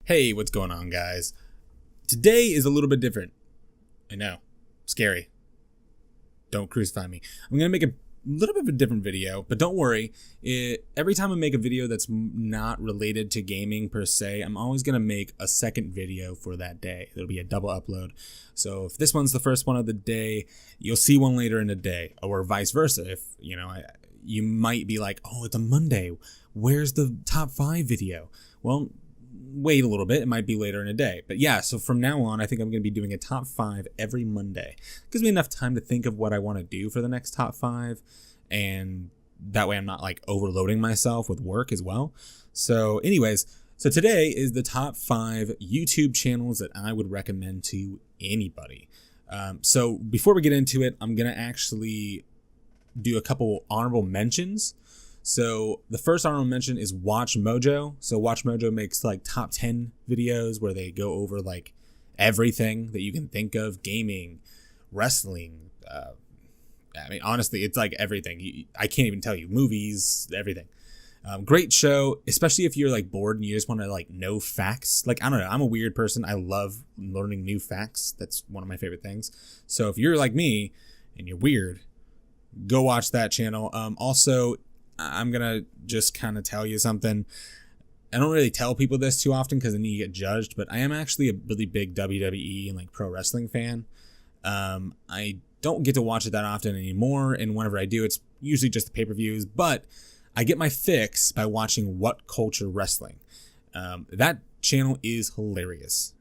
Hey, what's going on, guys? Today is a little bit different. I know. Scary. Don't crucify me. I'm going to make a little bit of a different video, but don't worry. Every time I make a video that's not related to gaming per se, I'm always going to make a second video for that day. It'll be a double upload. So if this one's the first one of the day, you'll see one later in the day, or vice versa. If, you might be like, oh, it's a Monday. Where's the top 5 video? Well, wait a little bit. It might be later in the day. But yeah, so from now on, I think I'm going to be doing a top 5 every Monday. Gives me enough time to think of what I want to do for the next top 5. And that way I'm not like overloading myself with work as well. So anyways, so today is the top 5 YouTube channels that I would recommend to anybody. So before we get into it, I'm going to actually do a couple honorable mentions. So the first honorable mention is Watch Mojo. So Watch Mojo makes like top 10 videos where they go over like everything that you can think of: gaming, wrestling. Honestly, it's like everything. I can't even tell you. Movies, everything. Great show, especially if you're like bored and you just want to like know facts. Like, I don't know, I'm a weird person. I love learning new facts. That's one of my favorite things. So if you're like me and you're weird, go watch that channel. Also, I'm going to just kind of tell you something. I don't really tell people this too often because then you get judged, but I am actually a really big WWE and like pro wrestling fan. I don't get to watch it that often anymore, and whenever I do, it's usually just the pay-per-views, but I get my fix by watching What Culture Wrestling. That channel is hilarious.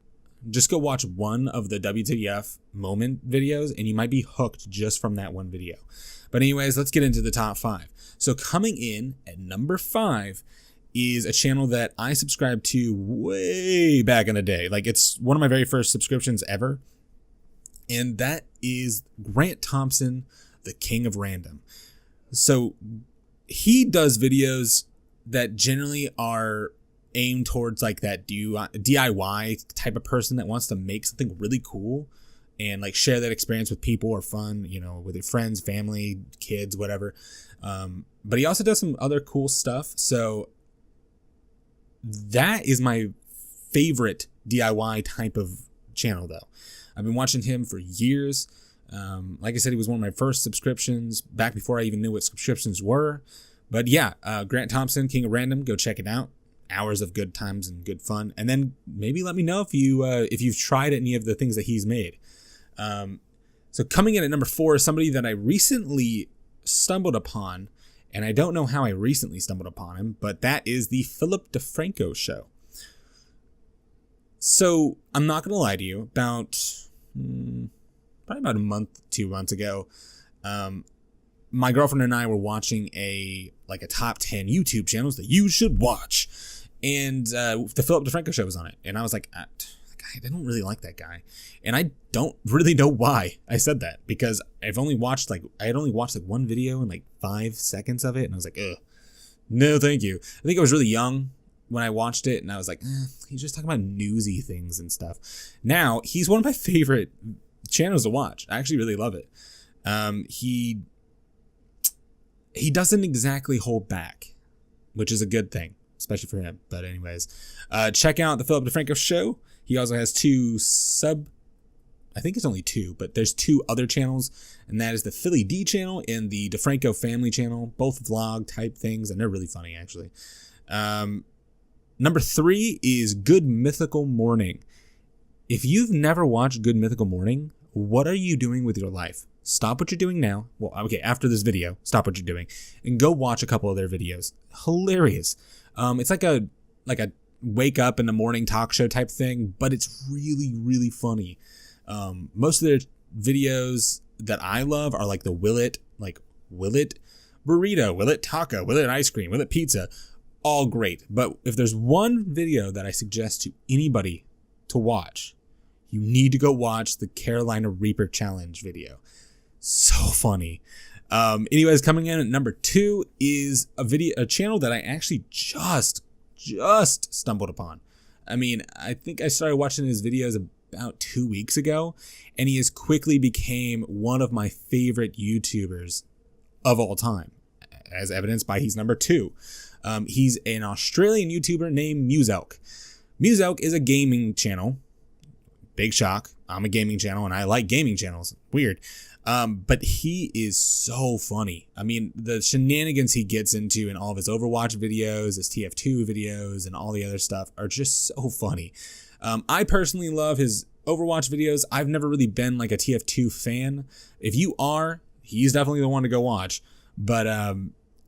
Just go watch one of the WTF moment videos and you might be hooked just from that one video. But anyways, let's get into the top 5. So coming in at number 5 is a channel that I subscribed to way back in the day. Like, it's one of my very first subscriptions ever. And that is Grant Thompson, the King of Random. So he does videos that generally are aimed towards like that DIY type of person that wants to make something really cool and like share that experience with people or fun, with your friends, family, kids, whatever. But he also does some other cool stuff. So that is my favorite DIY type of channel, though. I've been watching him for years. Like I said, he was one of my first subscriptions back before I even knew what subscriptions were. But yeah, Grant Thompson, King of Random, go check it out. Hours of good times and good fun. And then maybe let me know if you've tried any of the things that he's made. So coming in at number 4 is somebody that I recently stumbled upon, and I don't know how I recently stumbled upon him, but that is the Philip DeFranco Show. So I'm not gonna lie to you, probably about a month, 2 months ago, my girlfriend and I were watching a top 10 YouTube channels that you should watch, and the Philip DeFranco Show was on it, and I was like, I don't really like that guy, and I don't really know why I said that, because I had only watched one video and like 5 seconds of it, and I was like, ugh, no thank you. I think I was really young when I watched it, and I was like, he's just talking about newsy things and stuff. Now he's one of my favorite channels to watch. I actually really love it. He doesn't exactly hold back, which is a good thing, especially for him. But anyways, check out the Philip DeFranco Show. He also has I think it's only 2, but there's 2 other channels, and that is the Philly D channel and the DeFranco Family channel, both vlog type things, and they're really funny, actually. Number 3 is Good Mythical Morning. If you've never watched Good Mythical Morning, what are you doing with your life? Stop what you're doing now. Well, okay, after this video, stop what you're doing and go watch a couple of their videos. Hilarious. It's like a wake up in the morning talk show type thing, but it's really, really funny. Most of their videos that I love are like the will it burrito, will it taco, will it ice cream, will it pizza, all great. But if there's one video that I suggest to anybody to watch, you need to go watch the Carolina Reaper Challenge video. So funny. Anyways, coming in at number 2 is a channel that I actually just stumbled upon. I think I started watching his videos about 2 weeks ago, and he has quickly became one of my favorite YouTubers of all time, as evidenced by he's number 2. He's an Australian YouTuber named Muselk. Muselk is a gaming channel. Big shock. I'm a gaming channel and I like gaming channels. Weird. But he is so funny. I mean, the shenanigans he gets into in all of his Overwatch videos, his TF2 videos, and all the other stuff are just so funny. I personally love his Overwatch videos. I've never really been like a TF2 fan. If you are, he's definitely the one to go watch. But,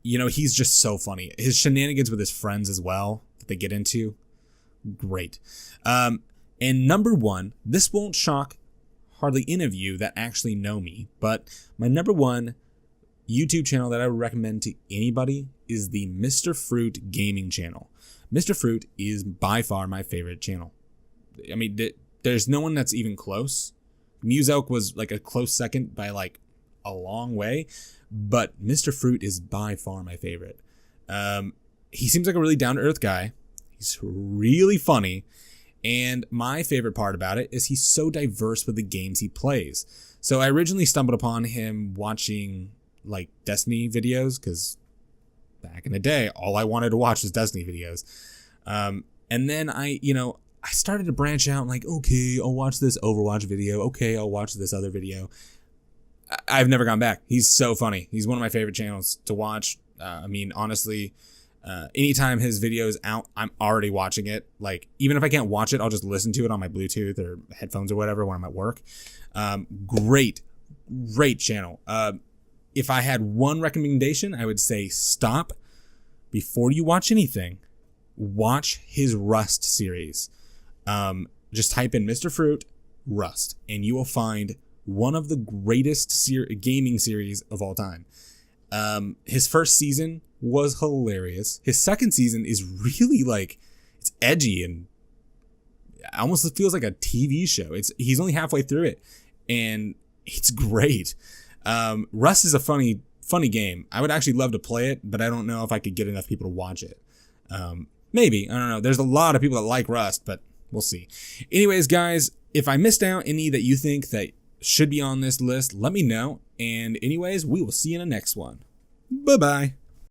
you know, he's just so funny. His shenanigans with his friends as well that they get into, great. And number one, this won't shock hardly any of you that actually know me, but my number one YouTube channel that I would recommend to anybody is the Mr. Fruit gaming channel. Mr. Fruit is by far my favorite channel. I mean, there's no one that's even close. Muselk was like a close second by like a long way, but Mr. Fruit is by far my favorite. He seems like a really down-to-earth guy. He's really funny. And my favorite part about it is he's so diverse with the games he plays. So I originally stumbled upon him watching like Destiny videos because back in the day, all I wanted to watch was Destiny videos. And then I started to branch out and like, okay, I'll watch this Overwatch video. Okay, I'll watch this other video. I've never gone back. He's so funny. He's one of my favorite channels to watch. I mean, honestly, anytime his video is out, I'm already watching it. Like, even if I can't watch it, I'll just listen to it on my Bluetooth or headphones or whatever when I'm at work. Great channel. If I had one recommendation, I would say stop before you watch anything. Watch his Rust series. Just type in Mr. Fruit Rust, and you will find one of the greatest gaming series of all time. His first season was hilarious. His second season is really like, it's edgy and almost feels like a TV show. He's only halfway through it and it's great. Rust is a funny game. I would actually love to play it, but I don't know if I could get enough people to watch it. Maybe, I don't know. There's a lot of people that like Rust, but we'll see. Anyways, guys, if I missed out any that you think that should be on this list, let me know. And anyways, we will see you in the next one. Bye-bye.